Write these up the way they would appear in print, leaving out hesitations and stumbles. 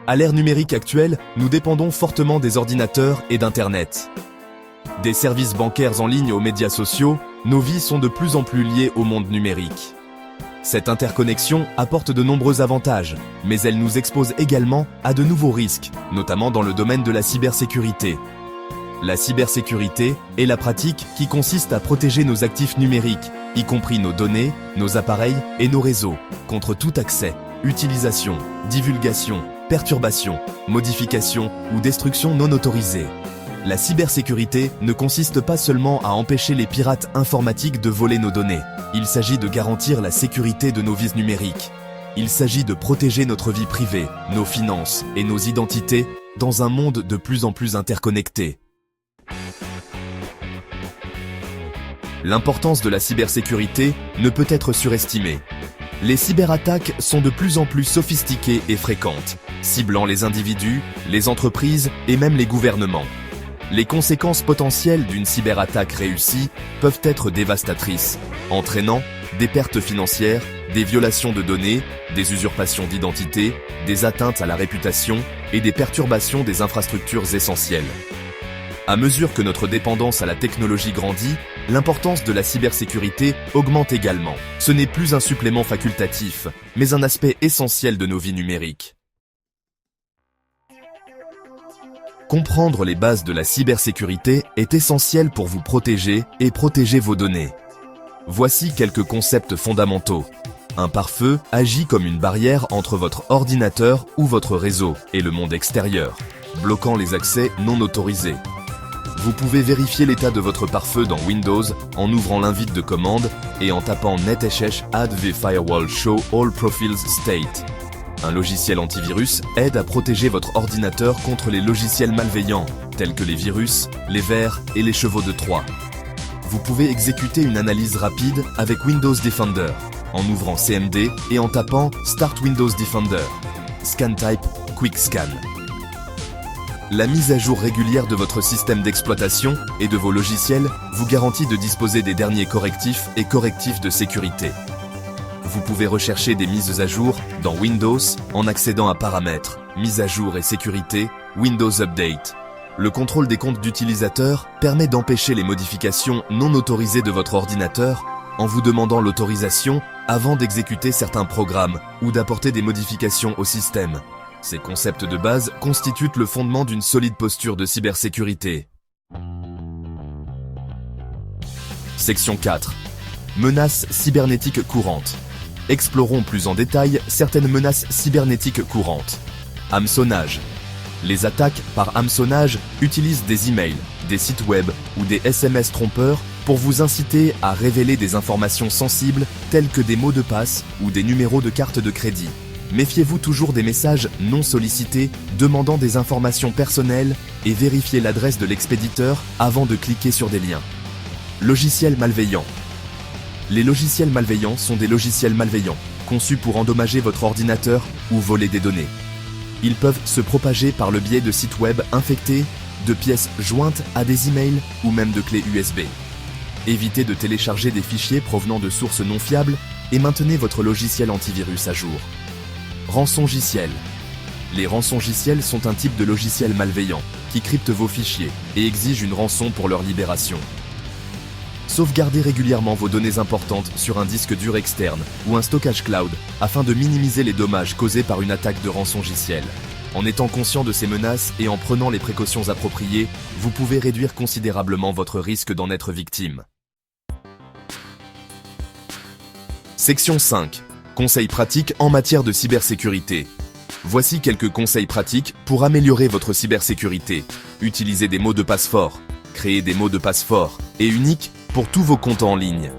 À l'ère numérique actuelle, nous dépendons fortement des ordinateurs et d'Internet. Des services bancaires en ligne aux médias sociaux, nos vies sont de plus en plus liées au monde numérique. Cette interconnexion apporte de nombreux avantages, mais elle nous expose également à de nouveaux risques, notamment dans le domaine de la cybersécurité. La cybersécurité est la pratique qui consiste à protéger nos actifs numériques, y compris nos données, nos appareils et nos réseaux, contre tout accès, utilisation, divulgation, perturbation, modification ou destruction non autorisée. La cybersécurité ne consiste pas seulement à empêcher les pirates informatiques de voler nos données. Il s'agit de garantir la sécurité de nos vies numériques. Il s'agit de protéger notre vie privée, nos finances et nos identités dans un monde de plus en plus interconnecté. L'importance de la cybersécurité ne peut être surestimée. Les cyberattaques sont de plus en plus sophistiquées et fréquentes, ciblant les individus, les entreprises et même les gouvernements. Les conséquences potentielles d'une cyberattaque réussie peuvent être dévastatrices, entraînant des pertes financières, des violations de données, des usurpations d'identité, des atteintes à la réputation et des perturbations des infrastructures essentielles. À mesure que notre dépendance à la technologie grandit, l'importance de la cybersécurité augmente également. Ce n'est plus un supplément facultatif, mais un aspect essentiel de nos vies numériques. Comprendre les bases de la cybersécurité est essentiel pour vous protéger et protéger vos données. Voici quelques concepts fondamentaux. Un pare-feu agit comme une barrière entre votre ordinateur ou votre réseau et le monde extérieur, bloquant les accès non autorisés. Vous pouvez vérifier l'état de votre pare-feu dans Windows en ouvrant l'invite de commande et en tapant netsh add the firewall show all profiles state. Un logiciel antivirus aide à protéger votre ordinateur contre les logiciels malveillants, tels que les virus, les vers et les chevaux de Troie. Vous pouvez exécuter une analyse rapide avec Windows Defender, en ouvrant CMD et en tapant Start Windows Defender. Scan Type Quick Scan. La mise à jour régulière de votre système d'exploitation et de vos logiciels vous garantit de disposer des derniers correctifs et correctifs de sécurité. Vous pouvez rechercher des mises à jour dans Windows en accédant à Paramètres, Mise à jour et sécurité, Windows Update. Le contrôle des comptes d'utilisateurs permet d'empêcher les modifications non autorisées de votre ordinateur en vous demandant l'autorisation avant d'exécuter certains programmes ou d'apporter des modifications au système. Ces concepts de base constituent le fondement d'une solide posture de cybersécurité. Section 4. Menaces cybernétiques courantes. Explorons plus en détail certaines menaces cybernétiques courantes. Hameçonnage. Les attaques par hameçonnage utilisent des emails, des sites web ou des SMS trompeurs pour vous inciter à révéler des informations sensibles telles que des mots de passe ou des numéros de carte de crédit. Méfiez-vous toujours des messages non sollicités demandant des informations personnelles et vérifiez l'adresse de l'expéditeur avant de cliquer sur des liens. Logiciels malveillants. Les logiciels malveillants sont des logiciels malveillants, conçus pour endommager votre ordinateur ou voler des données. Ils peuvent se propager par le biais de sites web infectés, de pièces jointes à des emails ou même de clés USB. Évitez de télécharger des fichiers provenant de sources non fiables et maintenez votre logiciel antivirus à jour. Rançongiciel. Les rançongiciels sont un type de logiciel malveillant qui crypte vos fichiers et exige une rançon pour leur libération. Sauvegardez régulièrement vos données importantes sur un disque dur externe ou un stockage cloud afin de minimiser les dommages causés par une attaque de rançongiciel. En étant conscient de ces menaces et en prenant les précautions appropriées, vous pouvez réduire considérablement votre risque d'en être victime. Section 5. Conseils pratiques en matière de cybersécurité. Voici quelques conseils pratiques pour améliorer votre cybersécurité. Utilisez des mots de passe forts. Créez des mots de passe forts et uniques pour tous vos comptes en ligne.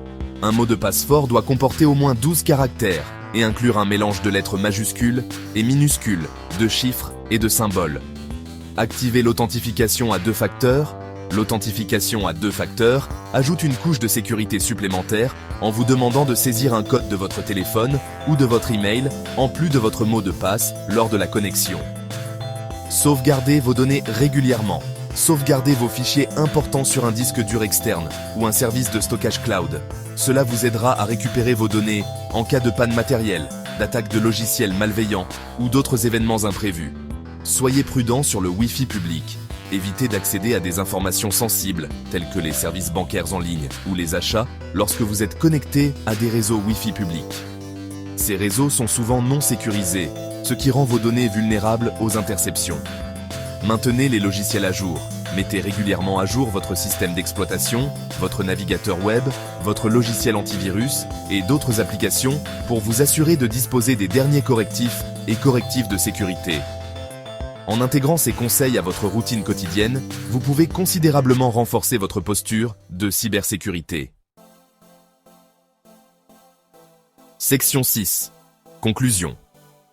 Un mot de passe fort doit comporter au moins 12 caractères et inclure un mélange de lettres majuscules et minuscules, de chiffres et de symboles. Activez l'authentification à deux facteurs. L'authentification à deux facteurs ajoute une couche de sécurité supplémentaire en vous demandant de saisir un code de votre téléphone ou de votre email en plus de votre mot de passe lors de la connexion. Sauvegardez vos données régulièrement. Sauvegardez vos fichiers importants sur un disque dur externe ou un service de stockage cloud. Cela vous aidera à récupérer vos données en cas de panne matérielle, d'attaque de logiciels malveillants ou d'autres événements imprévus. Soyez prudent sur le Wi-Fi public. Évitez d'accéder à des informations sensibles, telles que les services bancaires en ligne ou les achats, lorsque vous êtes connecté à des réseaux Wi-Fi publics. Ces réseaux sont souvent non sécurisés, ce qui rend vos données vulnérables aux interceptions. Maintenez les logiciels à jour. Mettez régulièrement à jour votre système d'exploitation, votre navigateur web, votre logiciel antivirus et d'autres applications pour vous assurer de disposer des derniers correctifs et correctifs de sécurité. En intégrant ces conseils à votre routine quotidienne, vous pouvez considérablement renforcer votre posture de cybersécurité. Section 6. Conclusion.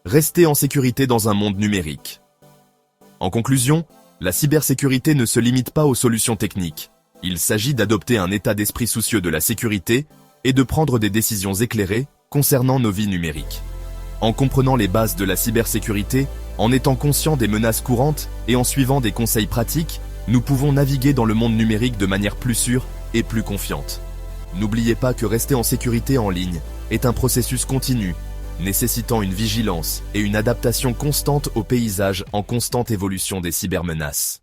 Restez en sécurité dans un monde numérique. En conclusion, la cybersécurité ne se limite pas aux solutions techniques. Il s'agit d'adopter un état d'esprit soucieux de la sécurité et de prendre des décisions éclairées concernant nos vies numériques. En comprenant les bases de la cybersécurité, en étant conscient des menaces courantes et en suivant des conseils pratiques, nous pouvons naviguer dans le monde numérique de manière plus sûre et plus confiante. N'oubliez pas que rester en sécurité en ligne est un processus continu, nécessitant une vigilance et une adaptation constante au paysage en constante évolution des cybermenaces.